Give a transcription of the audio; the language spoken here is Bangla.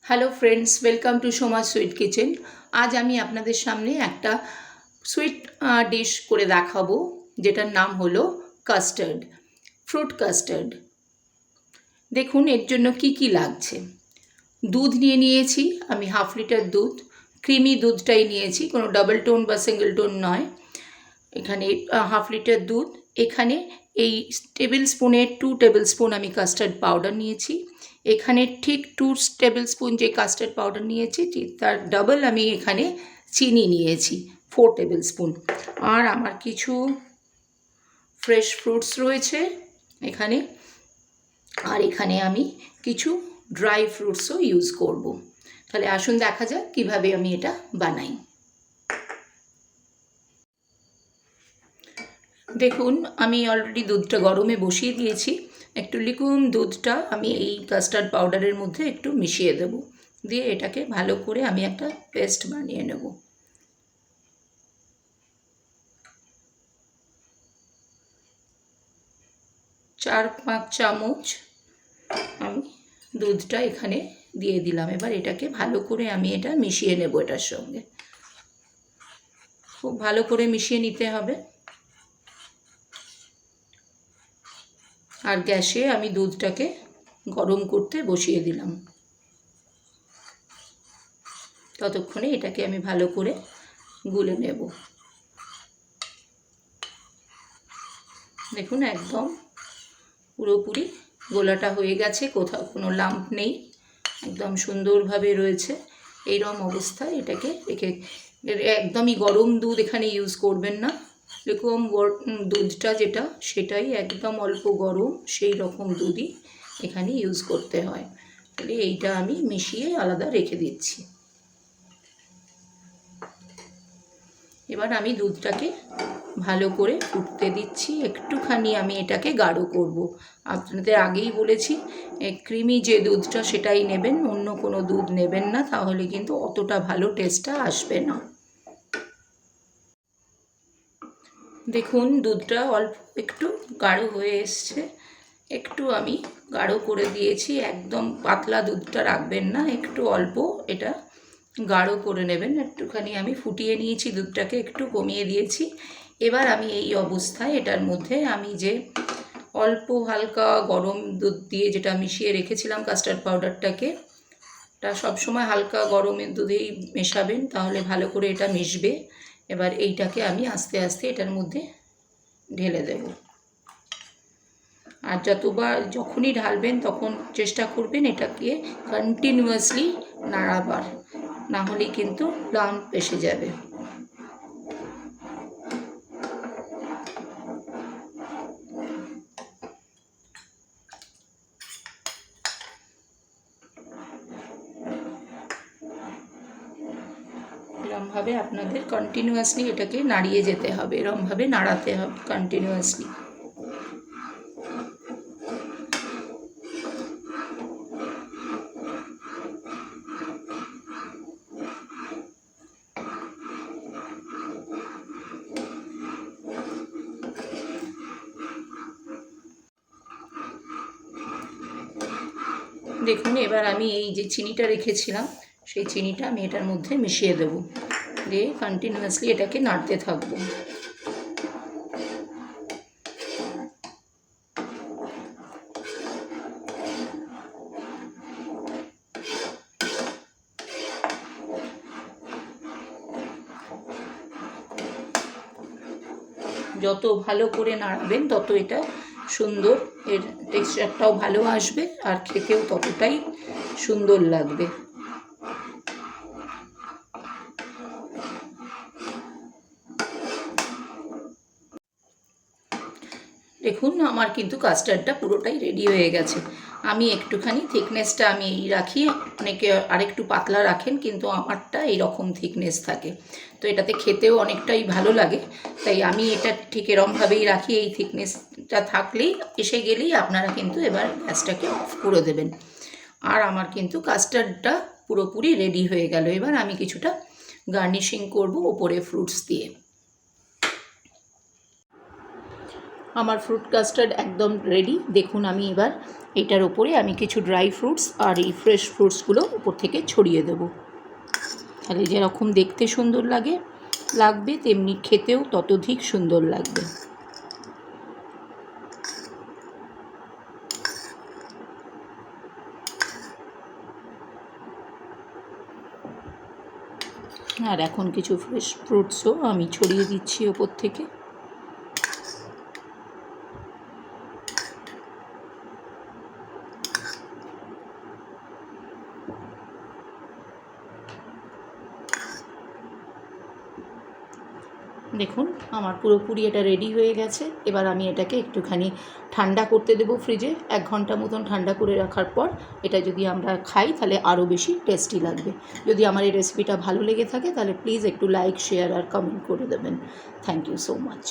Hello friends, welcome to Soma's sweet kitchen. আজ আমি আপনাদের সামনে একটা সুইট ডিশ করে দেখাবো, যেটার নাম হলো কাস্টার্ড, ফ্রুট কাস্টার্ড। দেখুন এর জন্য কি কি লাগছে। দুধ নিয়েছি আমি, 1/2 লিটার দুধ, ক্রিমি দুধটাই নিয়েছি, কোনো ডাবল টোন বা সিঙ্গেল টোন নয়। এখানে 1/2 লিটার দুধ, এখানে এই টেবিল স্পুনে 2 টেবিল স্পুন আমি কাস্টার্ড পাউডার নিয়েছি। এখানে ঠিক 2 টেবিল স্পুন যে কাস্টার্ড পাউডার নিয়েছি তার ডাবল আমি এখানে চিনি নিয়েছি, 4 টেবিল স্পুন। আর আমার কিছু ফ্রেশ ফ্রুটস রয়েছে এখানে, আর এখানে আমি কিছু ড্রাই ফ্রুটসও ইউজ করব। তাহলে আসুন দেখা যাক কীভাবে আমি এটা বানাই। দেখুন আমি অলরেডি দুধটা গরমে বসিয়ে দিয়েছি। একটু লিকুইড দুধটা আমি এই কাস্টার্ড পাউডারের মধ্যে একটু মিশিয়ে দেব, দিয়ে এটাকে ভালো করে আমি একটা পেস্ট বানিয়ে নেব। চার 5 চামচ আমি দুধটা এখানে দিয়ে দিলাম। এবার এটাকে ভালো করে আমি এটা মিশিয়ে নেব, এটার সঙ্গে খুব ভালো করে মিশিয়ে নিতে হবে। আর গ্যাসে আমি দুধটাকে গরম করতে বসিয়ে দিলাম। ততক্ষণে এটাকে আমি ভালো করে গুলে নেব। দেখুন একদম পুরোপুরি গোলাটা হয়ে গেছে, কোথাও কোনো লাম্প নেই, একদম সুন্দরভাবে রয়েছে। এইরকম অবস্থায় এটাকে রেখে, একদমই গরম দুধ এখানে ইউজ করবেন না, এরকম দুধটা যেটা সেটাই একদম অল্প গরম, সেই রকম দুধই এখানে ইউজ করতে হয়। তাহলে এইটা আমি মিশিয়ে আলাদা রেখে দিচ্ছি। এবার আমি দুধটাকে ভালো করে ফুটতে দিচ্ছি, একটুখানি আমি এটাকে গাঢ় করব। আপনাদের আগেই বলেছি ক্রিমি যে দুধটা সেটাই নেবেন, অন্য কোনো দুধ নেবেন না, তাহলে কিন্তু অতটা ভালো টেস্টটা আসবে না। দেখুন দুধটা অল্প একটু গাঢ় হয়ে এসছে, একটু আমি গাঢ় করে দিয়েছি। একদম পাতলা দুধটা রাখবেন না, একটু অল্প এটা গাঢ় করে নেবেন। একটুখানি আমি ফুটিয়ে নিয়েছি, দুধটাকে একটু কমিয়ে দিয়েছি। এবার আমি এই অবস্থায় এটার মধ্যে আমি যে অল্প হালকা গরম দুধ দিয়ে যেটা মিশিয়ে রেখেছিলাম কাস্টার্ড পাউডারটাকে, এটা সবসময় হালকা গরমের দুধেই মেশাবেন, তাহলে ভালো করে এটা মিশবে। এবার এইটাকে আমি আস্তে আস্তে এটার মধ্যে ঢেলে দেব। আর যখনই ঢালবেন তখন চেষ্টা করবেন এটাকে কন্টিনিউয়াসলি নাড়াবার, না হলে কিন্তু লাম্প এসে যাবে। এরমভাবে আপনাদের কন্টিনিউয়াসলি এটাকে নাড়িয়ে যেতে হবে, এরমভাবে নাড়াতে হবে কন্টিনিউয়াসলি। দেখুন এবার আমি এই যে চিনিটা রেখেছিলাম সেই চিনিটা আমি এটার মধ্যে মিশিয়ে দেব, দিয়ে কন্টিনিউয়াসলি এটাকে নাড়তে থাকবো। যত ভালো করে নাড়াবেন তত এটা সুন্দর, এর টেক্সচারটাও ভালো আসবে আর খেতেও ততটাই সুন্দর লাগবে। দেখুন আমার কিন্তু কাস্টার্ডটা পুরোটাই রেডি হয়ে গেছে। আমি একটুখানি থিকনেসটা আমি এই রাখি, অনেকে আরেকটু পাতলা রাখেন, কিন্তু আমারটা এইরকম থিকনেস থাকে, তো এটাতে খেতেও অনেকটাই ভালো লাগে। তাই আমি এটা ঠিক এরমভাবেই রাখি, এই থিকনেসটা থাকলেই এসে গেলেই আপনারা কিন্তু এবার গ্যাসটাকে অফ করে দেবেন। আর আমার কিন্তু কাস্টার্ডটা পুরোপুরি রেডি হয়ে গেল। এবার আমি কিছুটা গার্নিশিং করব ওপরে ফ্রুটস দিয়ে। আমার ফ্রুট কাস্টার্ড একদম রেডি। দেখুন আমি এবার এটার ওপরে আমি কিছু ড্রাই ফ্রুটস আর এই ফ্রেশ ফ্রুটসগুলো উপর থেকে ছড়িয়ে দেবো। তাহলে যেরকম দেখতে সুন্দর লাগবে তেমনি খেতেও ততোধিক সুন্দর লাগবে। আর এখন কিছু ফ্রেশ ফ্রুটসও আমি ছড়িয়ে দিচ্ছি ওপর থেকে। দেখুন আমার পুরোপুরি এটা রেডি হয়ে গেছে। এবার আমি এটাকে একটুখানি ঠান্ডা করতে দেবো ফ্রিজে। 1 ঘন্টা মতন ঠান্ডা করে রাখার পর এটা যদি আমরা খাই তাহলে আরও বেশি টেস্টি লাগবে। যদি আমার এই রেসিপিটা ভালো লেগে থাকে তাহলে প্লিজ একটু লাইক, শেয়ার আর কমেন্ট করে দেবেন। Thank you so much.